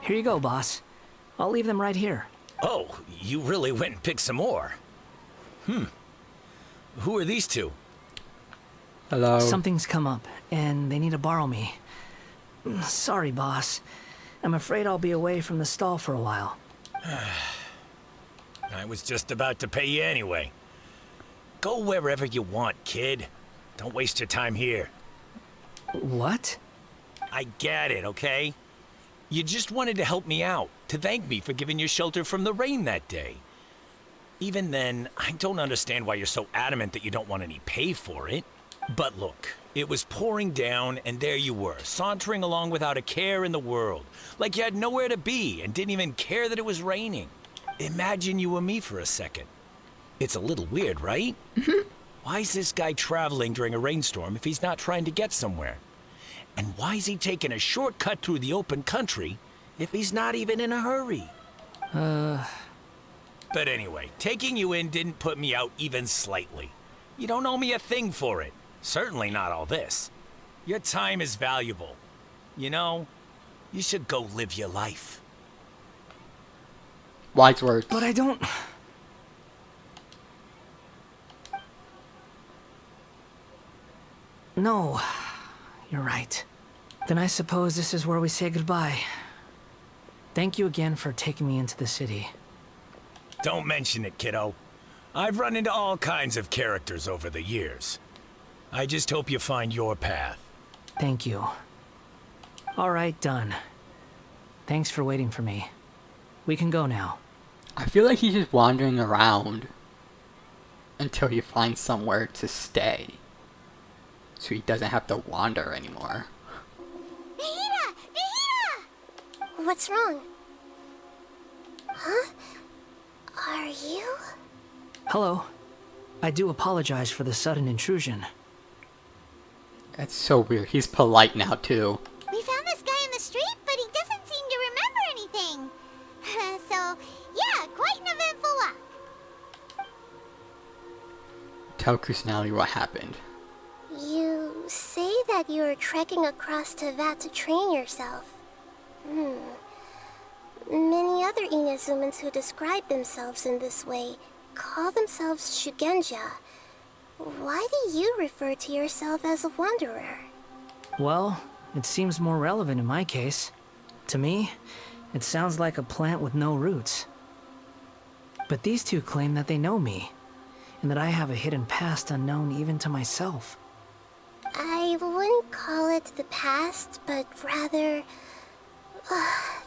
Here you go, boss. I'll leave them right here. Oh, you really went and picked some more. Who are these two? Hello. Something's come up, and they need to borrow me. Sorry, boss. I'm afraid I'll be away from the stall for a while. I was just about to pay you anyway. Go wherever you want, kid. Don't waste your time here. What? I get it, okay? You just wanted to help me out, to thank me for giving you shelter from the rain that day. Even then, I don't understand why you're so adamant that you don't want any pay for it. But look, it was pouring down, and there you were, sauntering along without a care in the world, like you had nowhere to be and didn't even care that it was raining. Imagine you were me for a second. It's a little weird, right? Why is this guy traveling during a rainstorm if he's not trying to get somewhere? And why is he taking a shortcut through the open country if he's not even in a hurry? But anyway, taking you in didn't put me out even slightly. You don't owe me a thing for it. Certainly not all this. Your time is valuable. You know, you should go live your life. Wise words. But I don't... No, you're right. Then I suppose this is where we say goodbye. Thank you again for taking me into the city. Don't mention it, kiddo. I've run into all kinds of characters over the years. I just hope you find your path. Thank you. All right, done. Thanks for waiting for me. We can go now. I feel like he's just wandering around until he finds somewhere to stay. So he doesn't have to wander anymore. Nahida! Nahida! What's wrong? Huh? Are you? Hello. I do apologize for the sudden intrusion. That's so weird. He's polite now, too. We found this guy in the street, but he doesn't seem to remember anything. So, yeah, quite an eventful walk. Tell Kusanali what happened. You say that you are trekking across Teyvat to train yourself. Many other Inazumans who describe themselves in this way call themselves Shugenja. Why do you refer to yourself as a wanderer? Well, it seems more relevant in my case. To me, it sounds like a plant with no roots. But these two claim that they know me, and that I have a hidden past unknown even to myself. I wouldn't call it the past, but rather...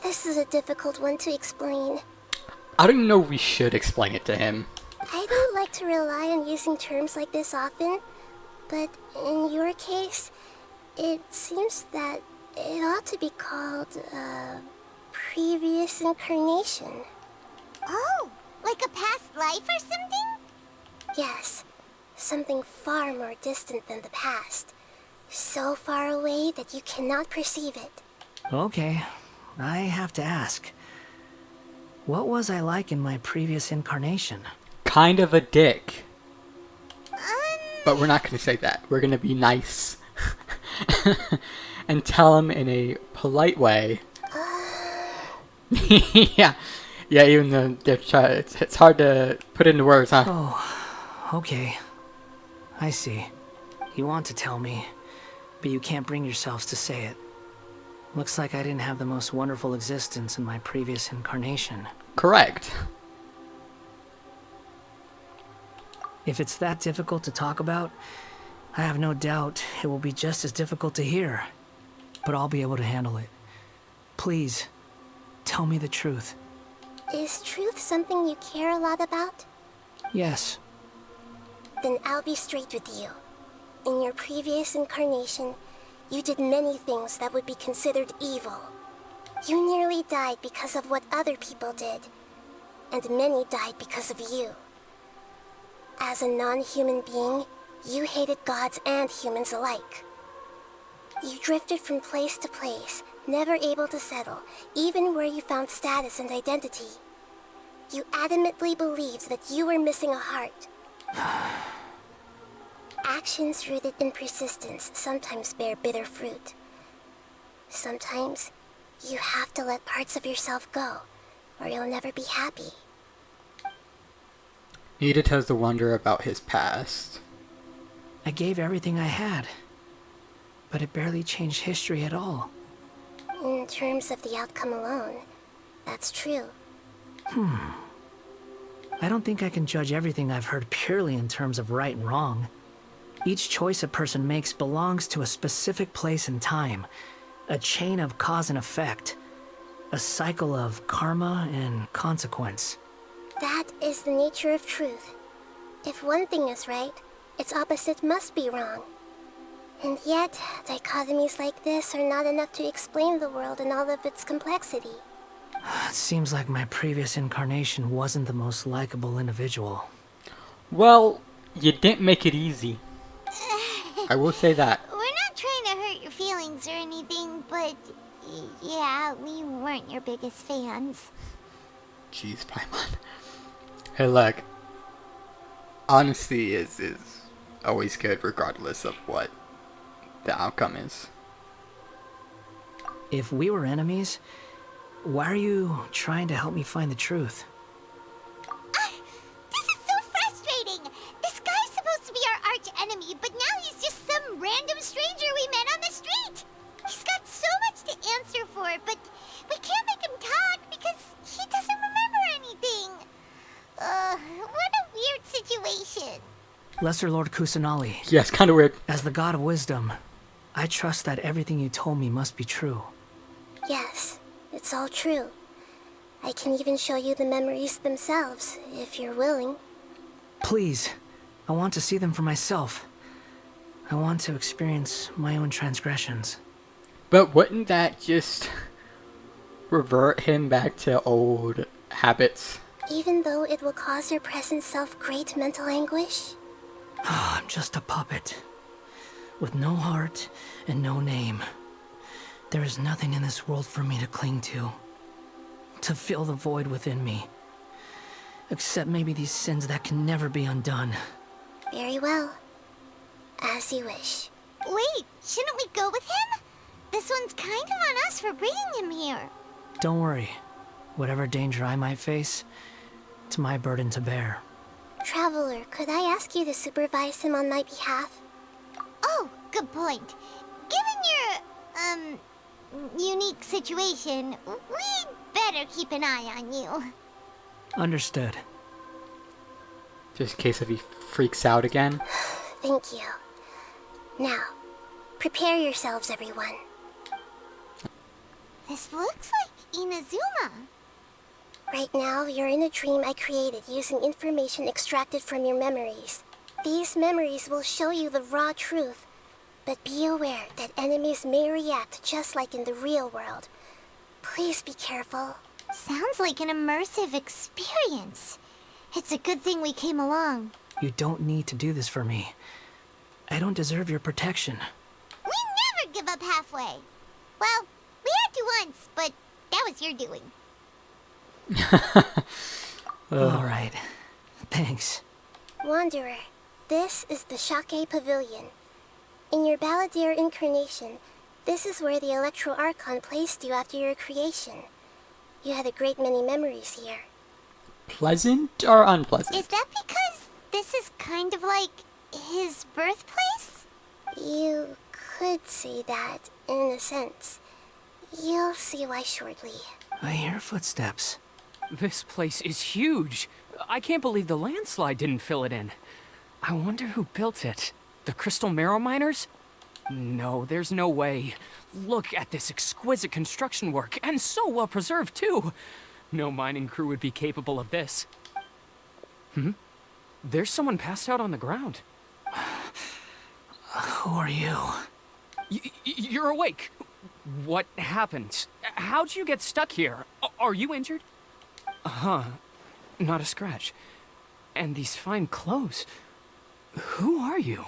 this is a difficult one to explain. I don't even know if we should explain it to him. I don't like to rely on using terms like this often, but in your case, it seems that it ought to be called, previous incarnation. Oh, like a past life or something? Yes, something far more distant than the past. So far away that you cannot perceive it. Okay, I have to ask. What was I like in my previous incarnation? Kind of a dick. But we're not going to say that. We're going to be nice. And tell him in a polite way. Yeah. Yeah, even though it's hard to put into words, huh? Oh, okay. I see. You want to tell me, but you can't bring yourselves to say it. Looks like I didn't have the most wonderful existence in my previous incarnation. Correct. If it's that difficult to talk about, I have no doubt it will be just as difficult to hear. But I'll be able to handle it. Please, tell me the truth. Is truth something you care a lot about? Yes. Then I'll be straight with you. In your previous incarnation, you did many things that would be considered evil. You nearly died because of what other people did, and many died because of you. As a non-human being, you hated gods and humans alike. You drifted from place to place, never able to settle, even where you found status and identity. You adamantly believed that you were missing a heart. Actions rooted in persistence sometimes bear bitter fruit. Sometimes, You have to let parts of yourself go, or you'll never be happy. Nita tells the Wanderer about his past. I gave everything I had, but it barely changed history at all. In terms of the outcome alone, that's true. I don't think I can judge everything I've heard purely in terms of right and wrong. Each choice a person makes belongs to a specific place and time, a chain of cause and effect, a cycle of karma and consequence. That is the nature of truth. If one thing is right, its opposite must be wrong. And yet, dichotomies like this are not enough to explain the world in all of its complexity. It seems like my previous incarnation wasn't the most likable individual. Well, you didn't make it easy. I will say that. We're not trying to hurt your feelings or anything, but yeah, we weren't your biggest fans. Jeez, Paimon. Hey, look. Honesty is always good regardless of what the outcome is. If we were enemies, why are you trying to help me find the truth? This is so frustrating! This guy's supposed to be our arch enemy, but now he's just some random stranger we met on the street! He's got so much to answer for, but we can't make him talk because he doesn't remember anything! What a weird situation. Lesser Lord Kusanali, Yeah, it's kind of weird. as the god of wisdom, I trust that everything you told me must be true. Yes, it's all true. I can even show you the memories themselves, if you're willing. Please, I want to see them for myself. I want to experience my own transgressions. But wouldn't that just revert him back to old habits? Even though it will cause your present self great mental anguish? I'm just a puppet, with no heart and no name. There is nothing in this world for me to cling to fill the void within me. Except maybe these sins that can never be undone. Very well. As you wish. Wait, shouldn't we go with him? This one's kind of on us for bringing him here. Don't worry. Whatever danger I might face, it's my burden to bear. Traveler, could I ask you to supervise him on my behalf? Oh, good point. Given your, unique situation, we'd better keep an eye on you. Understood. Just in case if he freaks out again. Thank you. Now, prepare yourselves, everyone. This looks like Inazuma. Right now, you're in a dream I created using information extracted from your memories. These memories will show you the raw truth, but be aware that enemies may react just like in the real world. Please be careful. Sounds like an immersive experience. It's a good thing we came along. You don't need to do this for me. I don't deserve your protection. We never give up halfway. Well, we had to once, but that was your doing. Alright. Thanks. Wanderer, this is the Shake Pavilion. In your Balladeer incarnation, this is where the Electro Archon placed you after your creation. You had a great many memories here. Pleasant or unpleasant? Is that because this is kind of like his birthplace? You could say that, in a sense. You'll see why shortly. I hear footsteps. This place is huge. I can't believe the landslide didn't fill it in. I wonder who built it. The Crystal Marrow Miners? No, there's no way. Look at this exquisite construction work, and so well preserved too. No mining crew would be capable of this. There's someone passed out on the ground. Who are you? You're awake. What happened? How'd you get stuck here? Are you injured? Not a scratch. And these fine clothes. Who are you?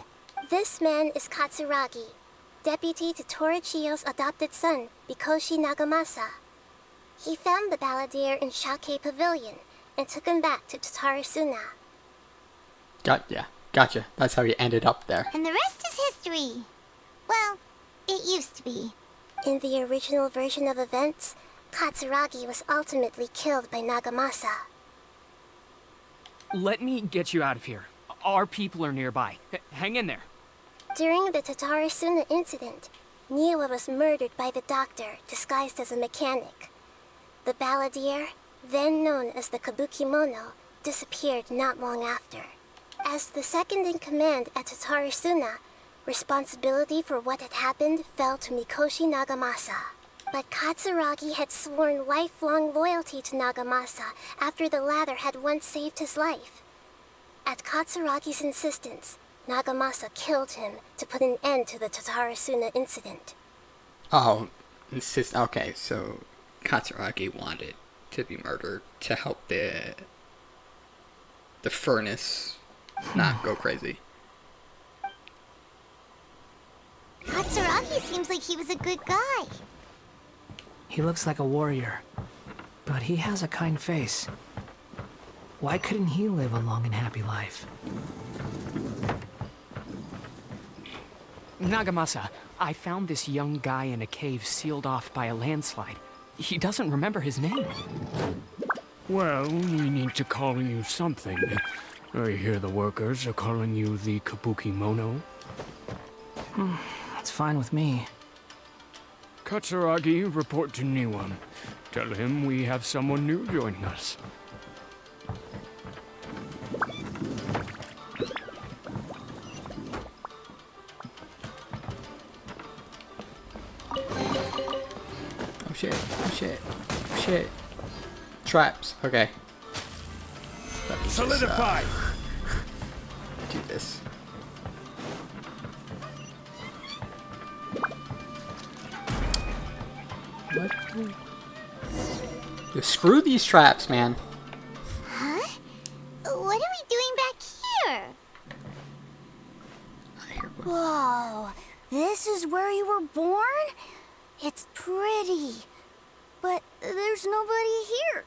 This man is Katsuragi, deputy to Torichiyo's adopted son, Bikoshi Nagamasa. He found the Balladeer in Shake Pavilion and took him back to Tatarasuna. Gotcha. That's how he ended up there. And the rest is history. Well, it used to be. In the original version of events, Katsuragi was ultimately killed by Nagamasa. Let me get you out of here. Our people are nearby. Hang in there. During the Tatarasuna incident, Niwa was murdered by the doctor disguised as a mechanic. The balladeer, then known as the Kabukimono, disappeared not long after. As the second in command at Tatarasuna, responsibility for what had happened fell to Mikoshi Nagamasa. But Katsuragi had sworn lifelong loyalty to Nagamasa after the latter had once saved his life. At Katsuragi's insistence, Nagamasa killed him to put an end to the Tatarasuna incident. Oh, okay, so Katsuragi wanted to be murdered to help the furnace not go crazy. Katsuragi seems like he was a good guy. He looks like a warrior, but he has a kind face. Why couldn't he live a long and happy life? Nagamasa, I found this young guy in a cave sealed off by a landslide. He doesn't remember his name. Well, we need to call you something. I hear the workers are calling you the Kabukimono. That's fine with me. Katsuragi, report to Niwa. Tell him we have someone new joining us. Oh shit, oh shit, oh shit. Traps, okay. Let me just, Solidify! do this. What? Yo, screw these traps, man. Huh? What are we doing back here? I hear what- Whoa, this is where you were born? It's pretty, but there's nobody here.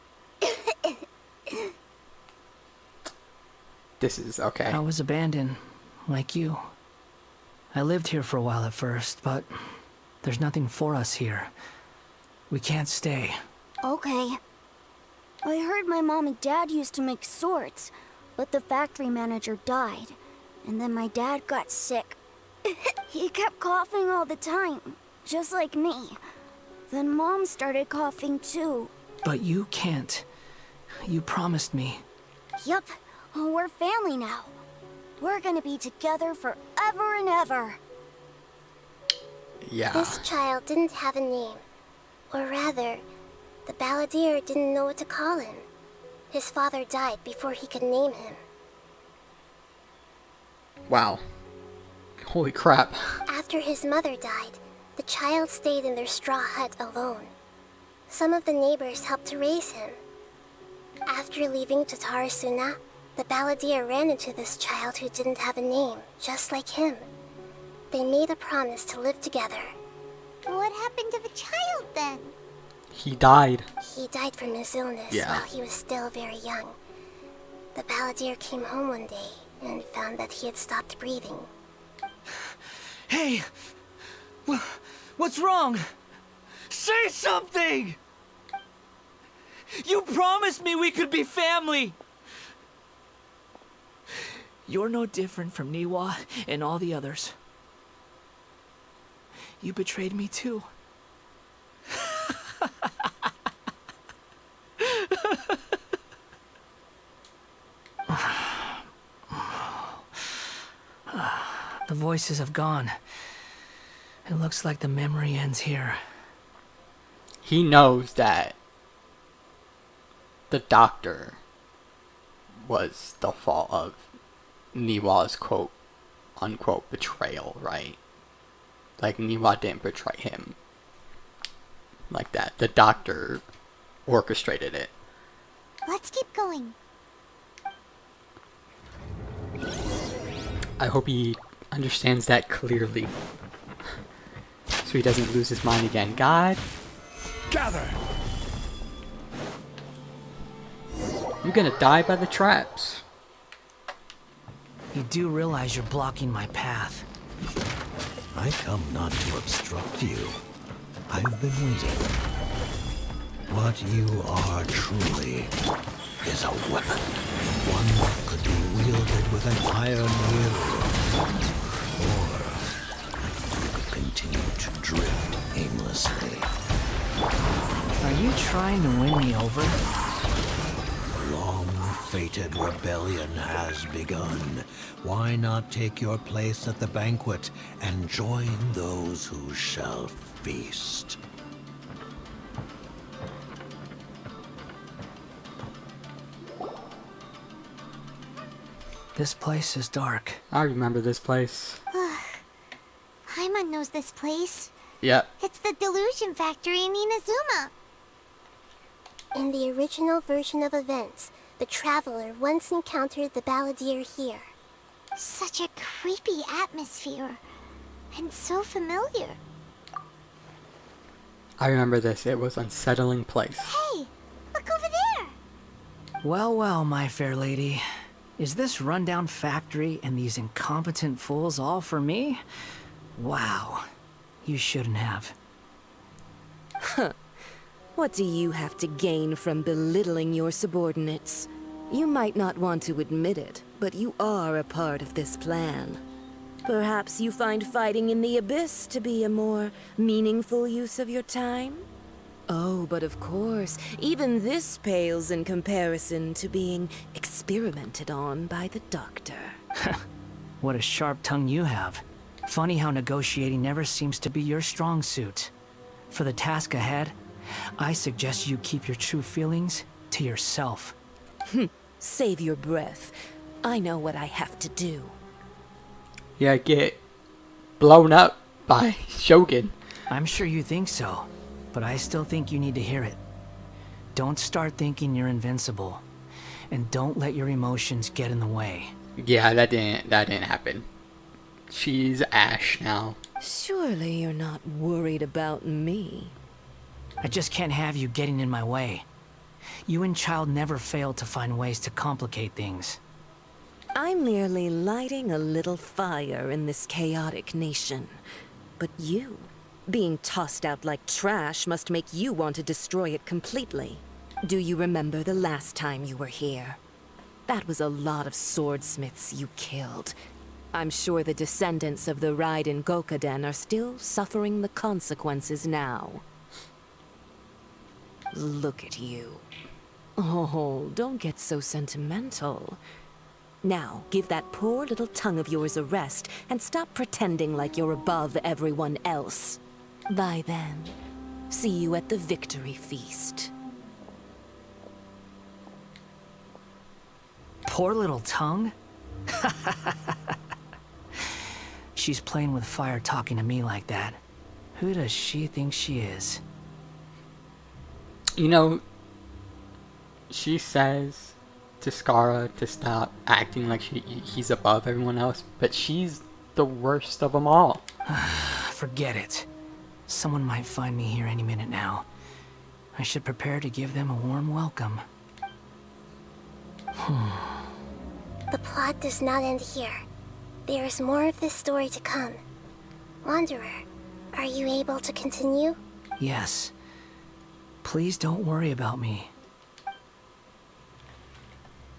This is okay. I was abandoned, like you. I lived here for a while at first, but there's nothing for us here. We can't stay. Okay. I heard my mom and dad used to make swords, but the factory manager died, and then my dad got sick. He kept coughing all the time, just like me. Then Mom started coughing too. But you can't. You promised me. Yup, we're family now. We're gonna be together forever and ever. Yeah. This child didn't have a name. Or rather, the balladeer didn't know what to call him. His father died before he could name him. Wow. Holy crap. After his mother died, the child stayed in their straw hut alone. Some of the neighbors helped to raise him. After leaving Tatarasuna, the balladeer ran into this child who didn't have a name, just like him. They made a promise to live together. What happened to the child then? He died. He died from his illness Yeah. while he was still very young. The balladeer came home one day and found that he had stopped breathing. Hey! What's wrong? Say something! You promised me we could be family! You're no different from Niwa and all the others. You betrayed me too. The voices have gone. It looks like the memory ends here. He knows that the doctor was the fault of Niwa's quote unquote betrayal, right? Like Niwa didn't betray him like that. The doctor orchestrated it. Let's keep going. I hope he understands that clearly. So he doesn't lose his mind again. God, Gather! you're gonna die by the traps. You do realize you're blocking my path. I come not to obstruct you, I've been waiting. What you are truly is a weapon. One that could be wielded with an iron will. Or you could continue to drift aimlessly. Are you trying to win me over? The long-fated rebellion has begun. Why not take your place at the banquet and join those who shall feast? This place is dark. I remember this place. Paimon knows this place. Yep. It's the Delusion Factory in Inazuma. In the original version of events, the Traveler once encountered the Balladeer here. Such a creepy atmosphere. And so familiar. I remember this. It was unsettling place. Hey, look over there. Well, well, my fair lady. Is this rundown factory and these incompetent fools all for me? Wow. You shouldn't have. What do you have to gain from belittling your subordinates? You might not want to admit it, but you are a part of this plan. Perhaps you find fighting in the Abyss to be a more meaningful use of your time? Oh, but of course, even this pales in comparison to being experimented on by the Doctor. What a sharp tongue you have. Funny how negotiating never seems to be your strong suit. For the task ahead, I suggest you keep your true feelings to yourself. Save your breath. I know what I have to do. Yeah, get blown up by Shogun. I'm sure you think so, but I still think you need to hear it. Don't start thinking you're invincible, and don't let your emotions get in the way. Yeah, that didn't happen. She's Ash now. Surely you're not worried about me. I just can't have you getting in my way. You and Child never fail to find ways to complicate things. I'm merely lighting a little fire in this chaotic nation. But you, being tossed out like trash, must make you want to destroy it completely. Do you remember the last time you were here? That was a lot of swordsmiths you killed. I'm sure the descendants of the Raiden Gokaden are still suffering the consequences now. Look at you. Oh, don't get so sentimental. Now, give that poor little tongue of yours a rest and stop pretending like you're above everyone else. Bye then. See you at the victory feast. Poor little tongue? She's playing with fire talking to me like that. Who does she think she is? You know, she says to Scara to stop acting like he's above everyone else, but she's the worst of them all. Forget it. Someone might find me here any minute now. I should prepare to give them a warm welcome. The plot does not end here. There is more of this story to come. Wanderer, are you able to continue? Yes. Please don't worry about me.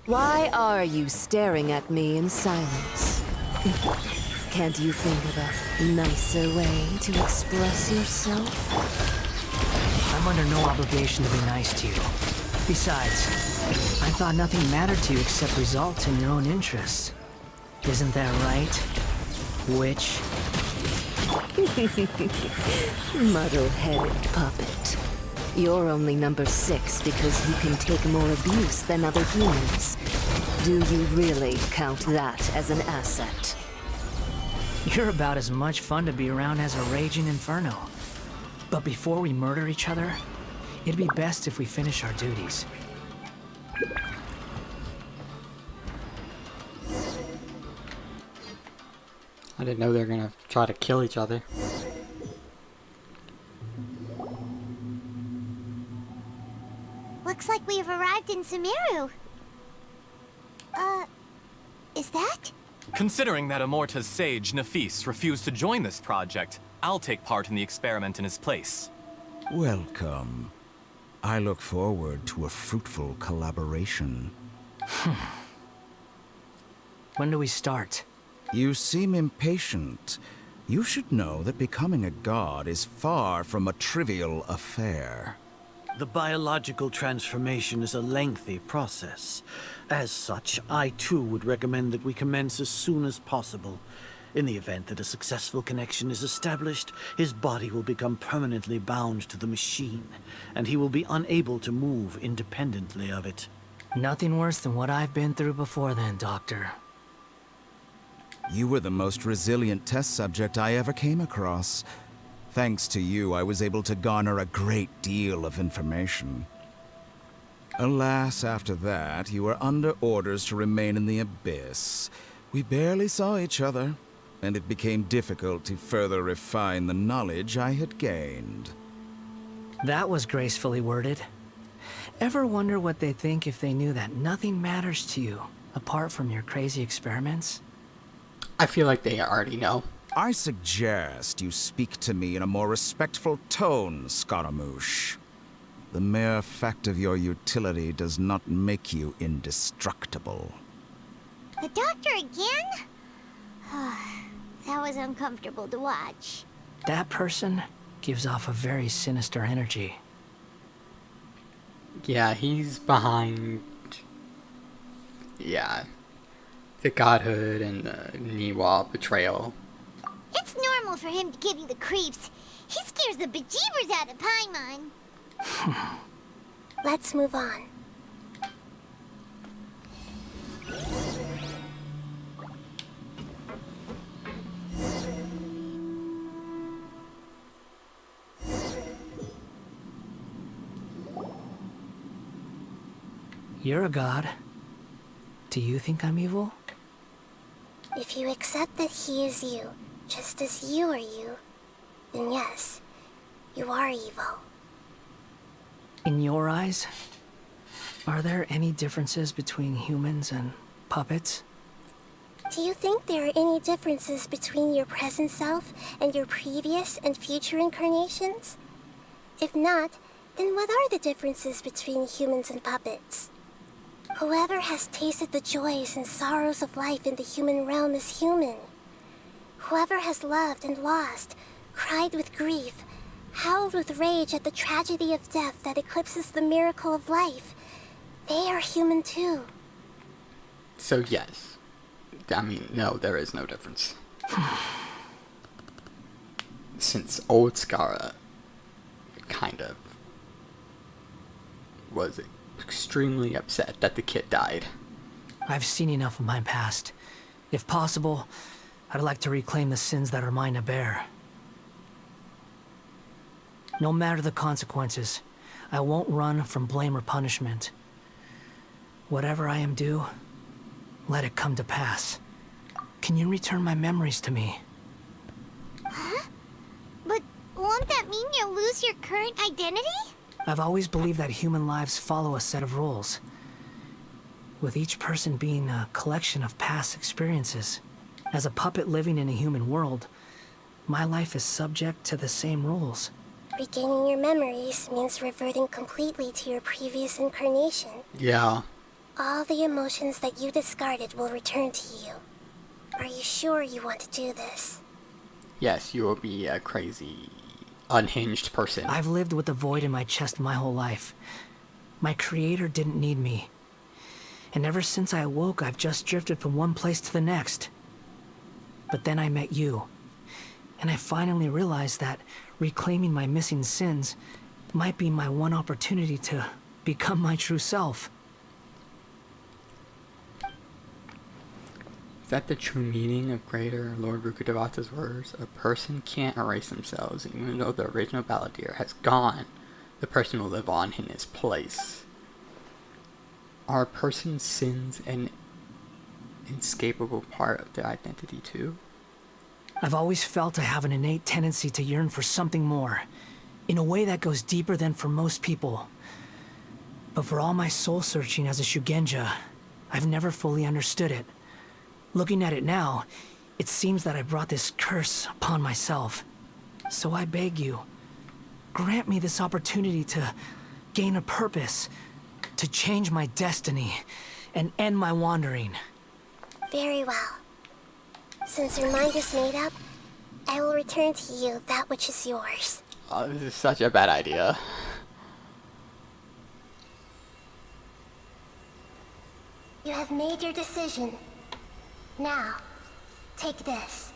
Why are you staring at me in silence? Can't you think of a nicer way to express yourself? I'm under no obligation to be nice to you. Besides, I thought nothing mattered to you except results in your own interests. Isn't that right, witch? Muddle-headed puppet. You're only number 6 because you can take more abuse than other humans. Do you really count that as an asset? You're about as much fun to be around as a raging inferno. But before we murder each other, it'd be best if we finish our duties. I didn't know they were gonna try to kill each other. Looks like we've arrived in Sumeru. Is that? Considering that Amorta's sage, Nafis, refused to join this project, I'll take part in the experiment in his place. Welcome. I look forward to a fruitful collaboration. When do we start? You seem impatient. You should know that becoming a god is far from a trivial affair. The biological transformation is a lengthy process. As such, I too would recommend that we commence as soon as possible. In the event that a successful connection is established, his body will become permanently bound to the machine, and he will be unable to move independently of it. Nothing worse than what I've been through before then, Doctor. You were the most resilient test subject I ever came across. Thanks to you, I was able to garner a great deal of information. Alas, after that, you were under orders to remain in the Abyss. We barely saw each other, and it became difficult to further refine the knowledge I had gained. That was gracefully worded. Ever wonder what they'd think if they knew that nothing matters to you, apart from your crazy experiments? I feel like they already know. I suggest you speak to me in a more respectful tone, Scaramouche. The mere fact of your utility does not make you indestructible. The doctor again? That was uncomfortable to watch. That person gives off a very sinister energy. Yeah, he's behind... Yeah. The godhood and the Niwa betrayal. It's normal for him to give you the creeps. He scares the bejeebers out of Paimon. Let's move on. You're a god. Do you think I'm evil? If you accept that he is you, just as you are you, then yes, you are evil. In your eyes, are there any differences between humans and puppets? Do you think there are any differences between your present self and your previous and future incarnations? If not, then what are the differences between humans and puppets? Whoever has tasted the joys and sorrows of life in the human realm is human. Whoever has loved and lost, cried with grief, howled with rage at the tragedy of death that eclipses the miracle of life, they are human too. So yes. I mean, no, there is no difference. Since old Scara kind of was extremely upset that the kid died. I've seen enough of my past. If possible, I'd like to reclaim the sins that are mine to bear. No matter the consequences, I won't run from blame or punishment. Whatever I am due, let it come to pass. Can you return my memories to me? Huh? But won't that mean you'll lose your current identity? I've always believed that human lives follow a set of rules, with each person being a collection of past experiences. As a puppet living in a human world, my life is subject to the same rules. Regaining your memories means reverting completely to your previous incarnation. Yeah. All the emotions that you discarded will return to you. Are you sure you want to do this? Yes, you will be a crazy, unhinged person. I've lived with a void in my chest my whole life. My creator didn't need me. And ever since I awoke, I've just drifted from one place to the next. But then I met you. And I finally realized that reclaiming my missing sins might be my one opportunity to become my true self. Is that the true meaning of Greater Lord Rukkhadevata's words? A person can't erase themselves, and even though the original balladeer has gone, the person will live on in his place. Are a person's sins an inescapable part of their identity too? I've always felt I have an innate tendency to yearn for something more, in a way that goes deeper than for most people. But for all my soul-searching as a Shugenja, I've never fully understood it. Looking at it now, it seems that I brought this curse upon myself. So I beg you, grant me this opportunity to gain a purpose, to change my destiny, and end my wandering. Very well. Since your mind is made up, I will return to you that which is yours. Oh, this is such a bad idea. You have made your decision. Now, take this.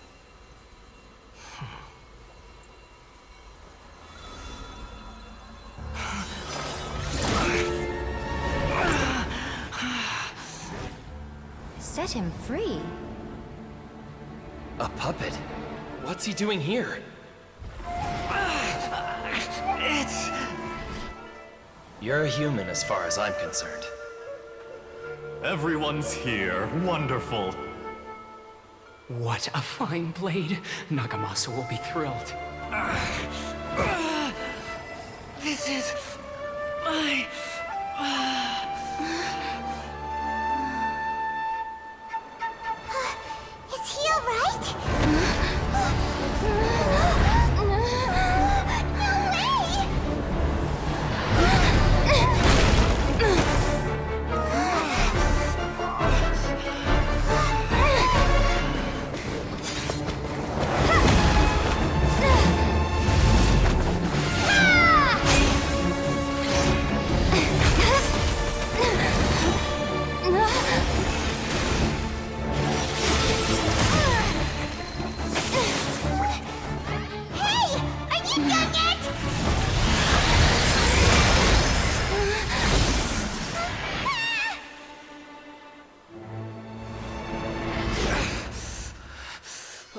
Set him free. A puppet? What's he doing here? You're a human as far as I'm concerned. Everyone's here. Wonderful. What a fine blade. Nagamasa will be thrilled. This is my... Is he alright?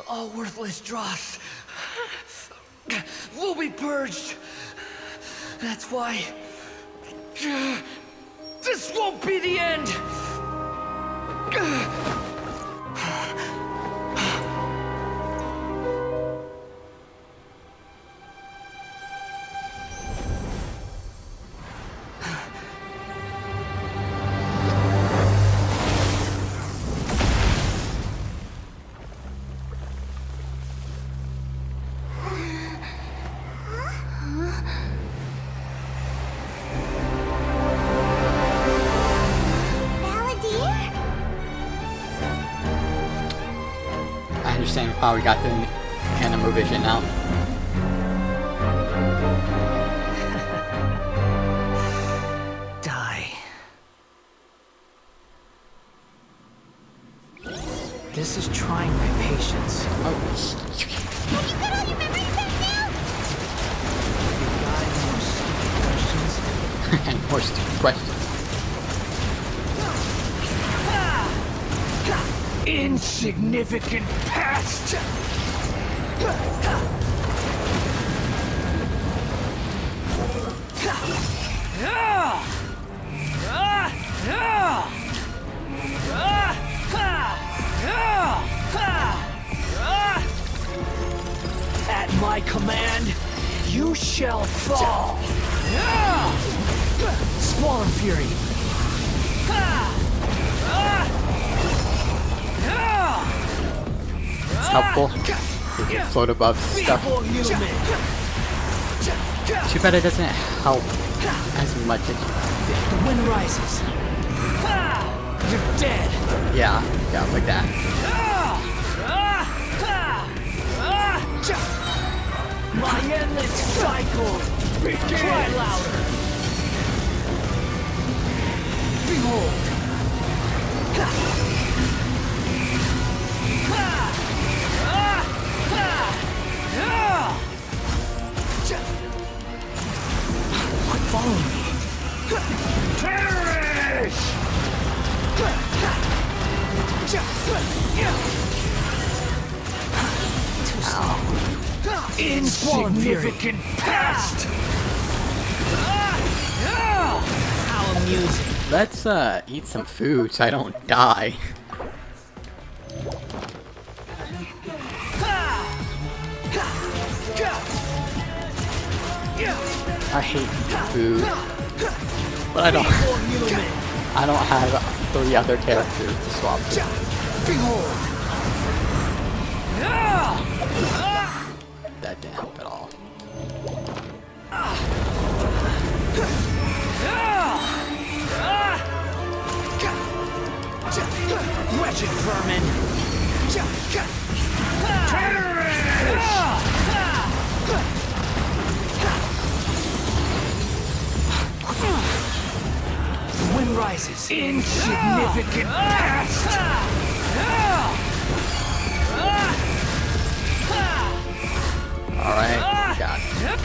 All worthless dross will be purged. That's why this won't be the end. Oh, we got the animal vision now. Die. This is trying my patience. Oh. Have you got all your memories back now? And more stupid questions. Insignificant past! At my command, you shall fall! Squall and Fury! It's helpful. You can float above stuff. Too bad it doesn't help as much as you think. The wind rises. You're dead. Yeah, like that. My endless cycle. Cry louder. Behold. Follow me. Perish! Too slow. Insignificant past! How amusing. Let's eat some food so I don't die. I hate food, but I don't have 3 other characters to swap to. That didn't help at all. Wretched vermin! The wind rises. Insignificant pest! Alright, got it.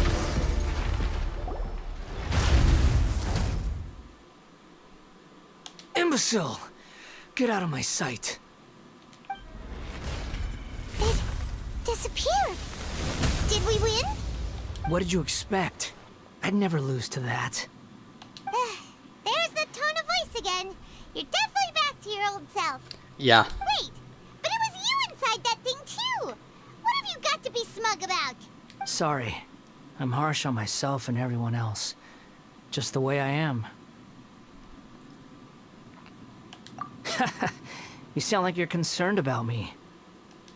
Imbecile! Get out of my sight. It disappeared. Did we win? What did you expect? I'd never lose to that. There's the tone of voice again. You're definitely back to your old self. Yeah. Wait, but it was you inside that thing too. What have you got to be smug about? Sorry. I'm harsh on myself and everyone else. Just the way I am. You sound like you're concerned about me.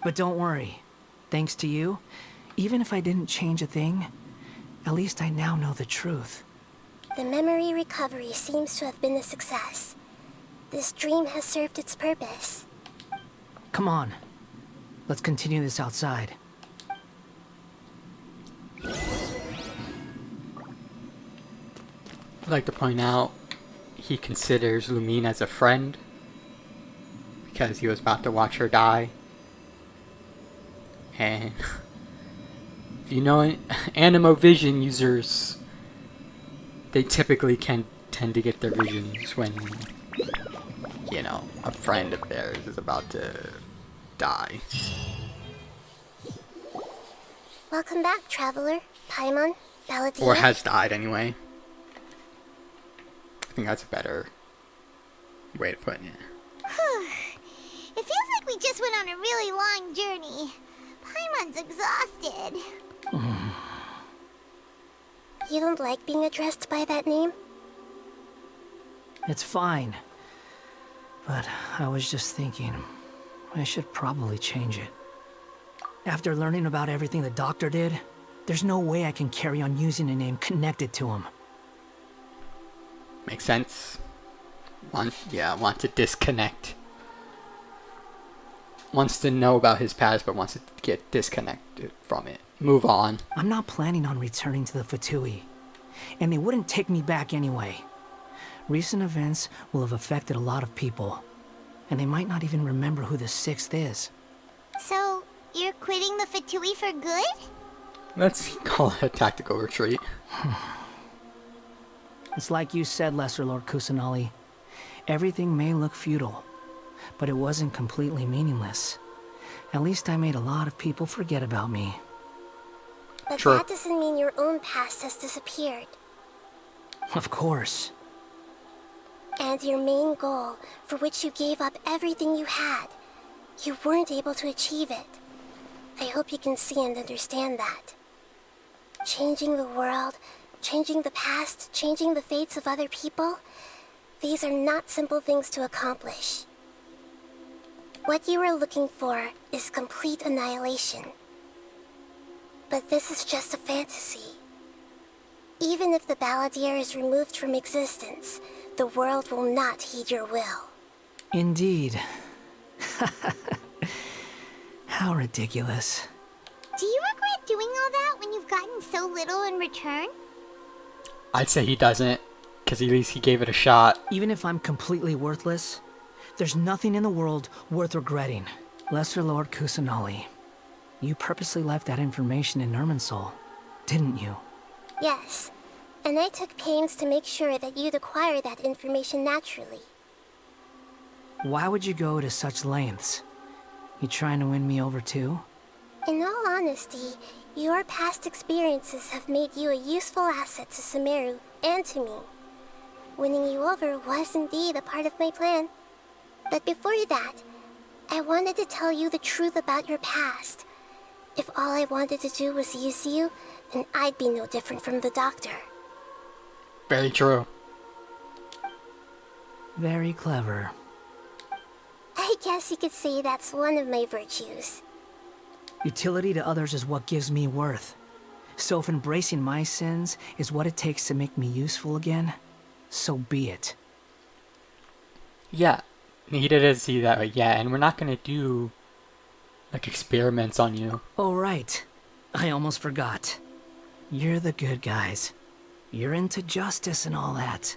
But don't worry. Thanks to you, even if I didn't change a thing, at least I now know the truth. The memory recovery seems to have been a success. This dream has served its purpose. Come on. Let's continue this outside. I'd like to point out, he considers Lumine as a friend because he was about to watch her die. And if you know, Animo Vision users, they typically can tend to get their visions when, you know, a friend of theirs is about to die. Welcome back, Traveler, Paimon, Balladeer. Or has died anyway. I think that's a better way of putting it. It feels like we just went on a really long journey. Paimon's exhausted. You don't like being addressed by that name? It's fine. But I was just thinking, I should probably change it. After learning about everything the doctor did, there's no way I can carry on using a name connected to him. Makes sense. Want to disconnect. Wants to know about his past, but wants to get disconnected from it. Move on. I'm not planning on returning to the Fatui, and they wouldn't take me back anyway. Recent events will have affected a lot of people, and they might not even remember who the Sixth is. So, you're quitting the Fatui for good? Let's call it a tactical retreat. It's like you said, Lesser Lord Kusanali. Everything may look futile, but it wasn't completely meaningless. At least I made a lot of people forget about me. But True. that doesn't mean your own past has disappeared. Of course. And your main goal, for which you gave up everything you had, you weren't able to achieve it. I hope you can see and understand that. Changing the world, changing the past, changing the fates of other people, these are not simple things to accomplish. What you were looking for is complete annihilation. But this is just a fantasy. Even if the Balladeer is removed from existence, the world will not heed your will. Indeed. How ridiculous. Do you regret doing all that when you've gotten so little in return? I'd say he doesn't, because at least he gave it a shot. Even if I'm completely worthless, there's nothing in the world worth regretting. Lesser Lord Kusanali, you purposely left that information in Irminsul, didn't you? Yes, and I took pains to make sure that you'd acquire that information naturally. Why would you go to such lengths? You trying to win me over too? In all honesty, your past experiences have made you a useful asset to Sumeru and to me. Winning you over was indeed a part of my plan. But before that, I wanted to tell you the truth about your past. If all I wanted to do was use you, then I'd be no different from the doctor. Very true. Very clever. I guess you could say that's one of my virtues. Utility to others is what gives me worth. So if embracing my sins is what it takes to make me useful again, so be it. Yeah, he didn't see that right yet, and we're not gonna do like experiments on you. Oh, right. I almost forgot. You're the good guys. You're into justice and all that.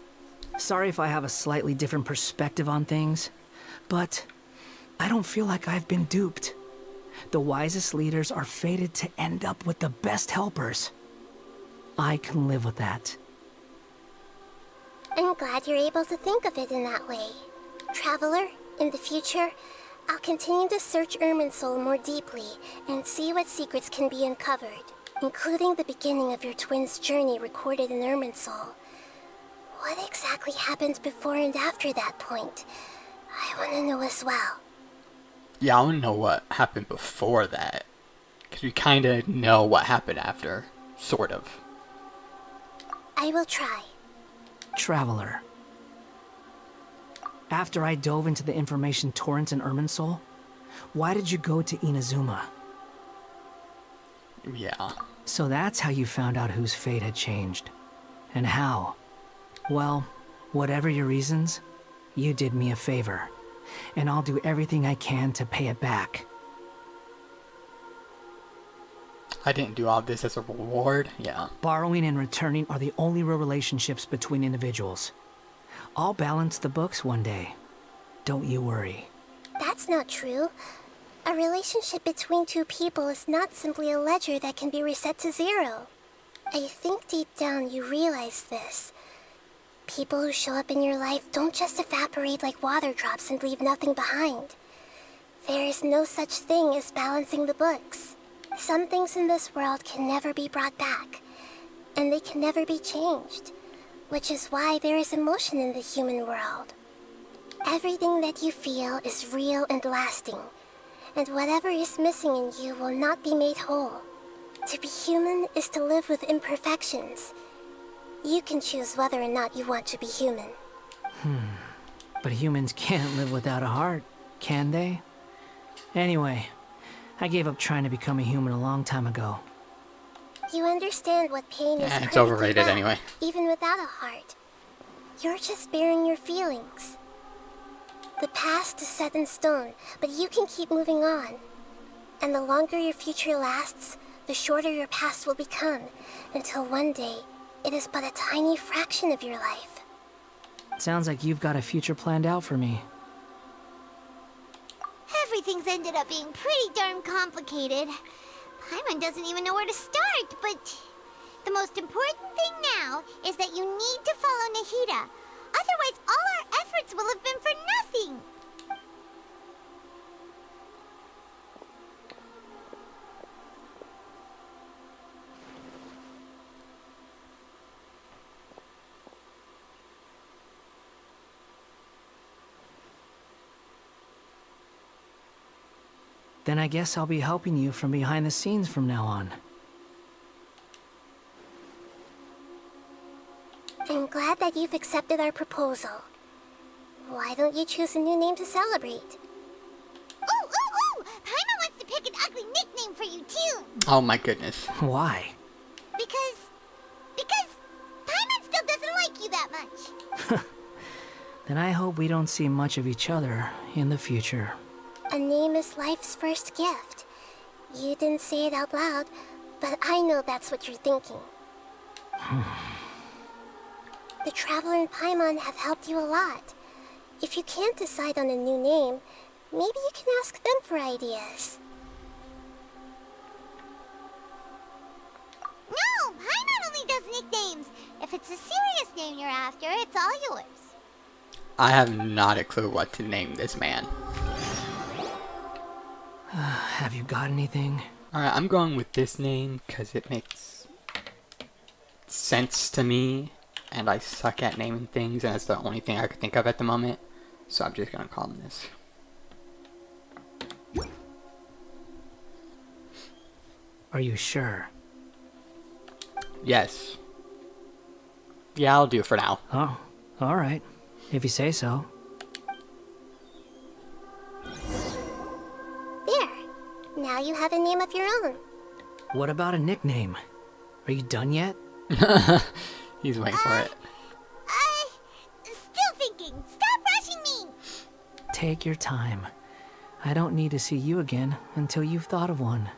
Sorry if I have a slightly different perspective on things, but I don't feel like I've been duped. The wisest leaders are fated to end up with the best helpers. I can live with that. I'm glad you're able to think of it in that way. Traveler, in the future, I'll continue to search Irminsul more deeply and see what secrets can be uncovered, including the beginning of your twins' journey recorded in Irminsul. What exactly happened before and after that point? I want to know as well. Yeah, I want to know what happened before that, because we kind of know what happened after, sort of. I will try. Traveler. After I dove into the information torrents in Irminsul, why did you go to Inazuma? Yeah. So that's how you found out whose fate had changed. And how? Well, whatever your reasons, you did me a favor. And I'll do everything I can to pay it back. I didn't do all this as a reward, yeah. Borrowing and returning are the only real relationships between individuals. I'll balance the books one day. Don't you worry. That's not true. A relationship between two people is not simply a ledger that can be reset to zero. I think deep down you realize this. People who show up in your life don't just evaporate like water drops and leave nothing behind. There is no such thing as balancing the books. Some things in this world can never be brought back, and they can never be changed, which is why there is emotion in the human world. Everything that you feel is real and lasting, and whatever is missing in you will not be made whole. To be human is to live with imperfections. You can choose whether or not you want to be human. But humans can't live without a heart, can they? Anyway, I gave up trying to become a human a long time ago. You understand what pain is. It's overrated anyway. Even without a heart. You're just bearing your feelings. The past is set in stone, but you can keep moving on. And the longer your future lasts, the shorter your past will become, until one day, it is but a tiny fraction of your life. Sounds like you've got a future planned out for me. Everything's ended up being pretty darn complicated. Paimon doesn't even know where to start, but the most important thing now is that you need to follow Nahida. Otherwise, all our efforts will have been for nothing. Then I guess I'll be helping you from behind the scenes from now on. I'm glad that you've accepted our proposal. Why don't you choose a new name to celebrate? Ooh! Paimon wants to pick an ugly nickname for you, too. Oh my goodness. Why? Because Paimon still doesn't like you that much. Then I hope we don't see much of each other in the future. A name is life's first gift. You didn't say it out loud, but I know that's what you're thinking. The Traveler and Paimon have helped you a lot. If you can't decide on a new name, maybe you can ask them for ideas. No, Paimon only does nicknames. If it's a serious name you're after, it's all yours. I have not a clue what to name this man. Have you got anything? Alright, I'm going with this name because it makes sense to me, and I suck at naming things, and it's the only thing I could think of at the moment. So I'm just gonna call him this. Are you sure? Yes. Yeah, I'll do it for now. Oh, alright. If you say so. There. Now you have a name of your own. What about a nickname? Are you done yet? He's waiting for it. Still thinking. Stop rushing me! Take your time. I don't need to see you again until you've thought of one.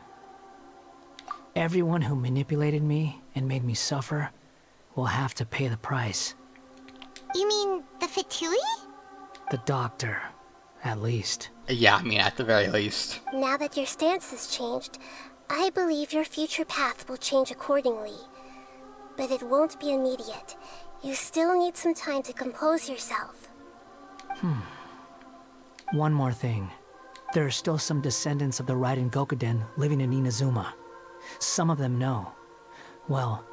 Everyone who manipulated me and made me suffer will have to pay the price. You mean the Fatui? The doctor, at least. Yeah, I mean, at the very least. Now that your stance has changed, I believe your future path will change accordingly. But it won't be immediate. You still need some time to compose yourself. One more thing. There are still some descendants of the Raiden Gokuden living in Inazuma. Some of them know. Well,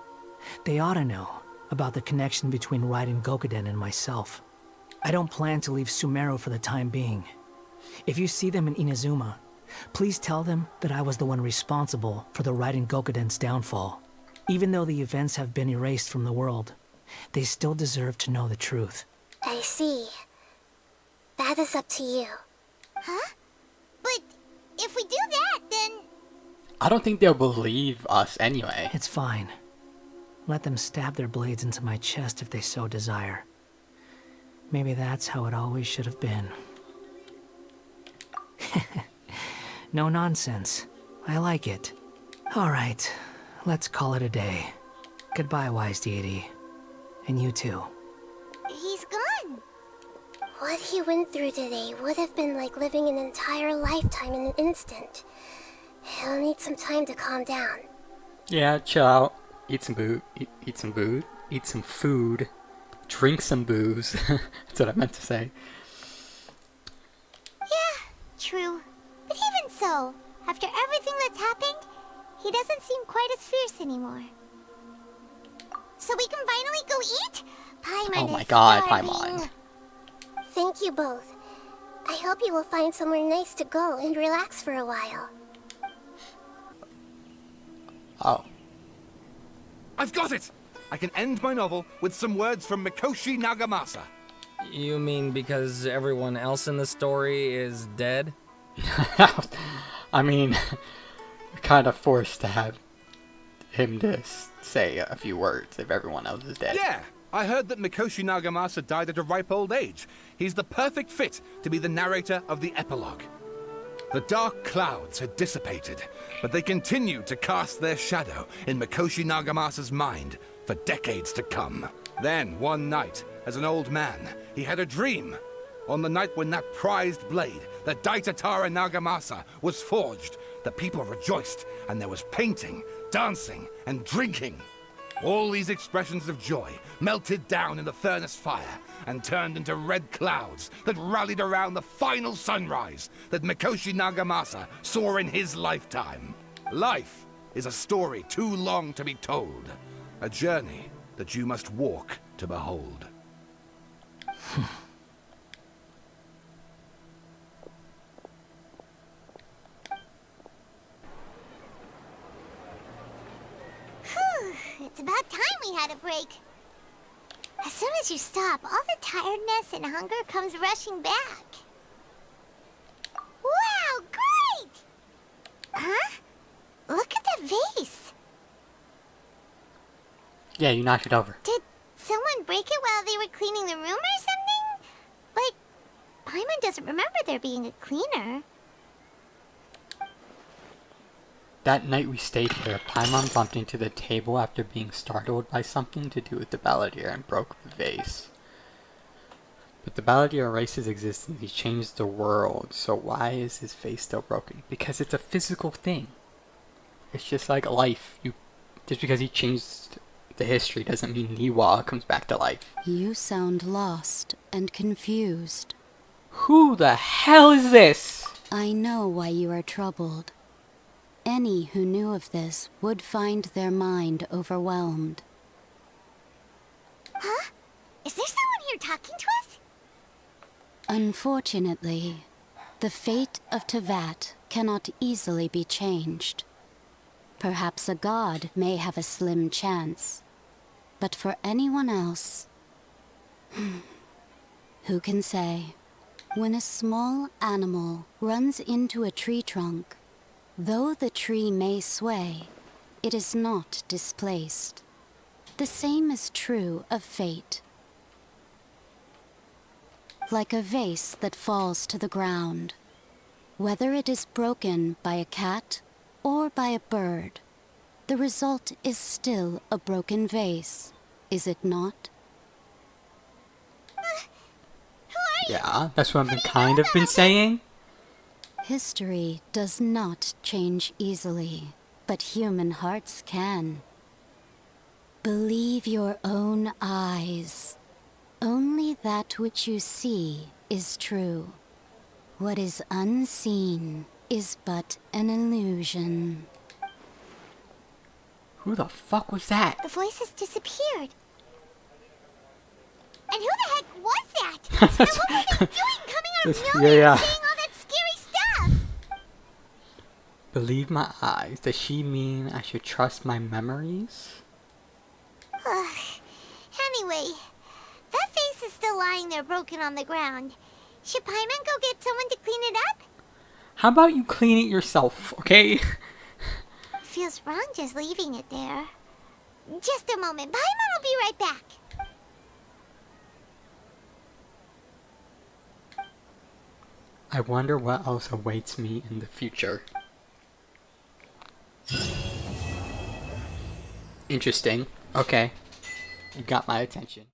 they ought to know about the connection between Raiden Gokuden and myself. I don't plan to leave Sumeru for the time being. If you see them in Inazuma, please tell them that I was the one responsible for the Raiden Gokuden's downfall. Even though the events have been erased from the world, they still deserve to know the truth. I see. That is up to you. Huh? But if we do that, then... I don't think they'll believe us anyway. It's fine. Let them stab their blades into my chest if they so desire. Maybe that's how it always should have been. No nonsense. I like it. Alright, let's call it a day. Goodbye, wise deity. And you too. He's gone. What he went through today would have been like living an entire lifetime in an instant. He'll need some time to calm down. Yeah, chill out. Eat some eat some food, drink some booze. That's what I meant to say. Yeah, true. But even so, after everything that's happened, he doesn't seem quite as fierce anymore. So we can finally go eat? Paimon Oh my is god, starving. Paimon. Thank you both. I hope you will find somewhere nice to go and relax for a while. Oh. I've got it! I can end my novel with some words from Mikoshi Nagamasa. You mean because everyone else in the story is dead? I mean, you're kind of forced to have him to say a few words if everyone else is dead. Yeah! I heard that Mikoshi Nagamasa died at a ripe old age. He's the perfect fit to be the narrator of the epilogue. The dark clouds had dissipated, but they continued to cast their shadow in Mikoshi Nagamasa's mind for decades to come. Then, one night, as an old man, he had a dream. On the night when that prized blade, the Daitatara Nagamasa, was forged, the people rejoiced, and there was painting, dancing, and drinking. All these expressions of joy melted down in the furnace fire and turned into red clouds that rallied around the final sunrise that Mikoshi Nagamasa saw in his lifetime. Life is a story too long to be told, a journey that you must walk to behold. It's about time we had a break. As soon as you stop, all the tiredness and hunger comes rushing back. Wow, great! Huh? Look at the vase. Yeah, you knocked it over. Did someone break it while they were cleaning the room or something? But Paimon doesn't remember there being a cleaner. That night we stayed here, Paimon bumped into the table after being startled by something to do with the balladeer and broke the vase. But the balladeer erased his existence. He changed the world. So why is his face still broken? Because it's a physical thing. It's just like life. Just because he changed the history doesn't mean Niwa comes back to life. You sound lost and confused. Who the hell is this? I know why you are troubled. Any who knew of this would find their mind overwhelmed. Huh? Is there someone here talking to us? Unfortunately, the fate of Tevat cannot easily be changed. Perhaps a god may have a slim chance, but for anyone else, who can say? When a small animal runs into a tree trunk, though the tree may sway, it is not displaced. The same is true of fate. Like a vase that falls to the ground, whether it is broken by a cat or by a bird, the result is still a broken vase, is it not? Yeah, that's what I've kind of been saying. History does not change easily, but human hearts can. Believe your own eyes. Only that which you see is true. What is unseen is but an illusion. Who the fuck was that? The voice has disappeared. And who the heck was that? And what were they doing coming out of nowhere Yeah. and saying all that scary stuff? Believe my eyes. Does she mean I should trust my memories? Anyway, that face is still lying there broken on the ground. Should Paimon go get someone to clean it up? How about you clean it yourself, okay? Feels wrong just leaving it there. Just a moment. Paimon will be right back. I wonder what else awaits me in the future. Interesting. Okay. You got my attention.